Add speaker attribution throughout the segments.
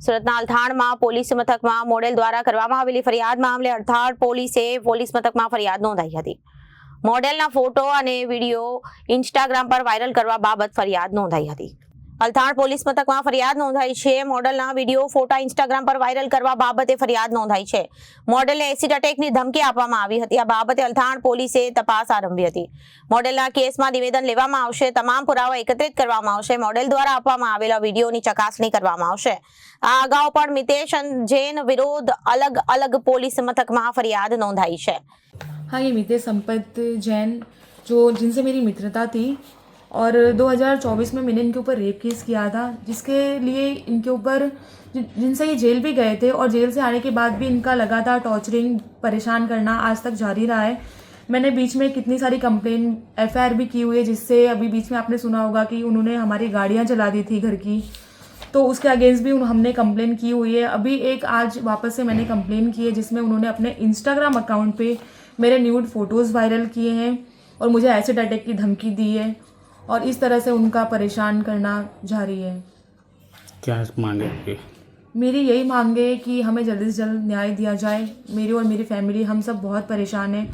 Speaker 1: સુરતના અલથાણમાં પોલીસ મથકમાં મોડેલ દ્વારા કરવામાં આવેલી ફરિયાદ મામલે અલથાણ પોલીસે પોલીસ મથકમાં ફરિયાદ નોંધાઈ હતી। મોડેલના ફોટો અને વિડીયો ઇન્સ્ટાગ્રામ પર વાયરલ કરવા બાબત ફરિયાદ નોંધાઈ હતી। અલથાણ પોલીસ મથકમાં ફરિયાદ નોંધાઈ છે। મોડેલના વિડીયો ફોટા ઇન્સ્ટાગ્રામ પર વાયરલ કરવા બાબતે ફરિયાદ નોંધાઈ છે। મોડેલને એસિડ અટેકની ધમકી આપવામાં આવી હતી। આ બાબતે અલથાણ પોલીસે તપાસ આરંભી હતી। મોડેલના કેસમાં નિવેદન લેવામાં આવશે, તમામ પુરાવા એકત્રિત કરવામાં આવશે। મોડેલ દ્વારા આપવામાં આવેલા વિડીયોની ચકાસણી કરવામાં આવશે। આ અગાઉ પણ મિતેશ જૈન વિરુદ્ધ અલગ અલગ પોલીસ મથકમાં ફરિયાદ નોંધાઈ છે।
Speaker 2: हाँ, ये मितेश संपत जैन जो जिनसे मेरी मित्रता थी और 2024 में मैंने इनके ऊपर रेप केस किया था, जिसके लिए इनके ऊपर जिनसे ये जेल भी गए थे और जेल से आने के बाद भी इनका लगातार टॉर्चरिंग, परेशान करना आज तक जारी रहा है। मैंने बीच में कितनी सारी कंप्लेन FIR भी की हुई है, जिससे अभी बीच में आपने सुना होगा कि उन्होंने हमारी गाड़ियाँ जला दी थी घर की, तो उसके अगेंस्ट भी हमने कंप्लेन की हुई है। अभी एक आज वापस से मैंने कंप्लेन की है, जिसमें उन्होंने अपने इंस्टाग्राम अकाउंट पे मेरे न्यूड फ़ोटोज़ वायरल किए हैं और मुझे एसिड अटैक की धमकी दी है और इस तरह से उनका परेशान करना जारी है।
Speaker 3: क्या मांगे आपकी?
Speaker 2: मेरी यही मांग है कि हमें जल्दी से जल्द न्याय दिया जाए। मेरी और मेरी फैमिली हम सब बहुत परेशान हैं।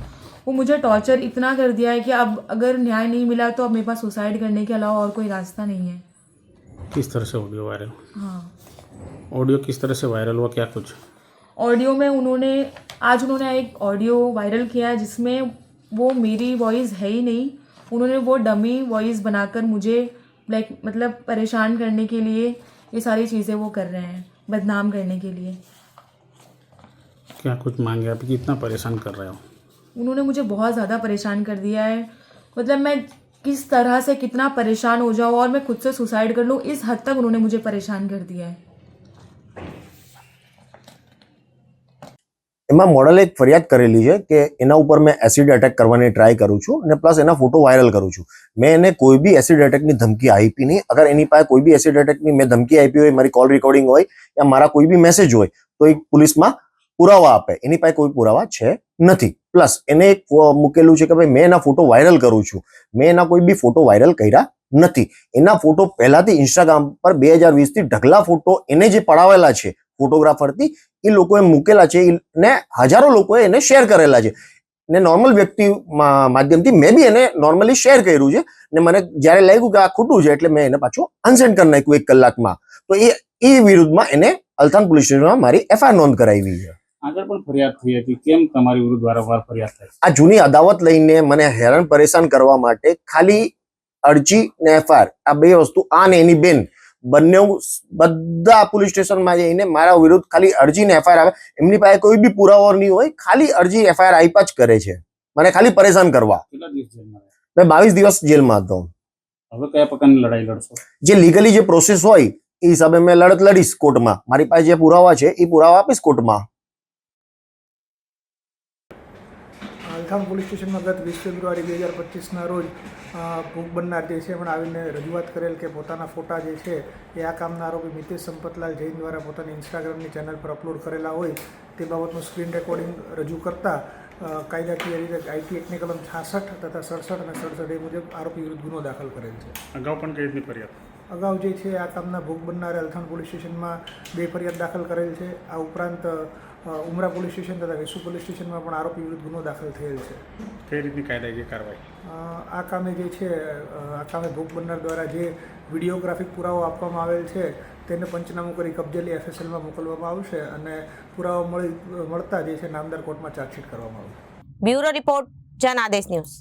Speaker 2: वो मुझे टॉर्चर इतना कर दिया है कि अब अगर न्याय नहीं मिला तो अब मेरे पास सुसाइड करने के अलावा और कोई रास्ता नहीं है।
Speaker 3: किस तरह से ऑडियो वायरल?
Speaker 2: हाँ,
Speaker 3: ऑडियो किस तरह से वायरल हुआ, क्या कुछ?
Speaker 2: ऑडियो में उन्होंने एक ऑडियो वायरल किया है, जिसमें वो मेरी वॉइस है ही नहीं। उन्होंने वो डमी वॉइस बनाकर मुझे मतलब परेशान करने के लिए ये सारी चीज़ें वो कर रहे हैं, बदनाम करने के लिए।
Speaker 3: क्या कुछ मांगे आप, कितना परेशान कर रहे हो?
Speaker 2: उन्होंने मुझे बहुत ज़्यादा परेशान कर दिया है। मतलब मैं किस तरह से कितना परेशान हो जाऊँ और मैं खुद से सुसाइड कर लूँ, इस हद तक उन्होंने मुझे परेशान कर दिया है।
Speaker 4: એમાં મોડલે એક ફરિયાદ કરેલી છે કે એના ઉપર મેં એસિડ અટેક કરવાની ટ્રાય કરું છું અને પ્લસ એના ફોટો વાયરલ કરું છું। મેં એને કોઈ બી એસિડ અટેકની ધમકી આપી નહીં। અગર એની પાસે કોઈ બી એસિડ અટેકની મેં ધમકી આપી હોય, મારી કોલ રેકોર્ડિંગ હોય या મારા કોઈ બી મેસેજ હોય તો એ પોલીસમાં પુરાવા આપે। એની પાસે કોઈ પુરાવા છે નથી। પ્લસ એને એક મૂકેલું છે કે ભાઈ મેં એના ફોટો વાયરલ કરું છું। મેં એના કોઈ બી ફોટો વાયરલ કર્યા નથી। એના ફોટો પહેલાથી ઇન્સ્ટાગ્રામ પર 2020 થી ઢગલા ફોટો એને જે પડાવેલા છે ફોટોગ્રાફરથી, એ લોકોએ મૂકેલા છે ને હજારો લોકોએ એને શેર કરેલા છે ને નોર્મલ વ્યક્તિ માધ્યમથી મેં બી એને નોર્મલી શેર કર્યું છે ને મને જ્યારે લાગ્યું કે આ ખોટું છે એટલે મેં એને પાછું અનસેન્ડ કરી નાખ્યું 1 કલાકમાં। તો એ વિરુદ્ધમાં એને અલથાણ પોલીસ સ્ટેશનમાં મારી FIR નોંધ કરાવી છે।
Speaker 3: આગળ પણ ફરિયાદ થઈ હતી, કેમ તમારી વિરુદ્ધ વારંવાર ફરિયાદ થાય?
Speaker 4: આ જૂની અદાવત લઈને મને હેરાન પરેશાન કરવા માટે ખાલી અરજી ને FIR આ બે વસ્તુ, આ ને એની બેન બંને બધા પોલીસ સ્ટેશનમાં જઈને મારા વિરુદ્ધ ખાલી અરજી ને FIR આવે। એમની પાસે કોઈ બી પુરાવો નહીં હોય, ખાલી અરજી FIR આપ્યા જ કરે છે મને ખાલી પરેશાન કરવા।
Speaker 3: કેટલા દિવસ જેલમાં રહ્યા?
Speaker 4: મેં 22 દિવસ જેલમાં હતો।
Speaker 3: હવે કયા પ્રકારની લડાઈ લડશો? જે
Speaker 4: લીગલી જે પ્રોસેસ હોય એ હિસાબે મેં લડત લડીશ કોર્ટમાં। મારી પાસે જે પુરાવા છે એ પુરાવા આપીશ કોર્ટમાં।
Speaker 5: અલથાણ પોલીસ સ્ટેશનમાં ગત 20 ફેબ્રુઆરી 2025ના રોજ ભોગ બનનાર જે છે એમણે આવીને રજૂઆત કરેલ કે પોતાના ફોટા જે છે એ આ કામના આરોપી મિતેશ સંપતલાલ જૈન દ્વારા પોતાની ઇન્સ્ટાગ્રામની ચેનલ પર અપલોડ કરેલા હોય તે બાબતનું સ્ક્રીન રેકોર્ડિંગ રજૂ કરતા કાયદાકીય રીતે IT એક્ટની કલમ 66 તથા 67 અને 67 એ મુજબ આરોપી વિરુદ્ધ ગુનો દાખલ કરેલ છે।
Speaker 3: અગાઉ પણ કઈ રીતની ફરિયાદ?
Speaker 5: અગાઉ જે છે આ કામના ભોગ બનનારે અલથાણ પોલીસ સ્ટેશનમાં 2 ફરિયાદ દાખલ કરેલ છે। આ ઉપરાંત ઉમરા પોલીસ સ્ટેશન તથા વેસુ પોલીસ સ્ટેશનમાં પણ આરોપી વિરુદ્ધ ગુનો દાખલ થયેલ છે।
Speaker 3: કઈ રીતની કાયદાકીય કાર્યવાહી?
Speaker 5: આ કામે જે છે આ કામે ભોગ બનનાર દ્વારા જે વિડીયોગ્રાફિક પુરાવો આપવામાં આવેલ છે તેને પંચનામું કરી કબજેલી FSLમાં મોકલવામાં આવશે અને પુરાવો મળતા જે છે નામદાર કોર્ટમાં ચાર્જશીટ કરવામાં આવશે।
Speaker 1: Bureau report, Janadesh news.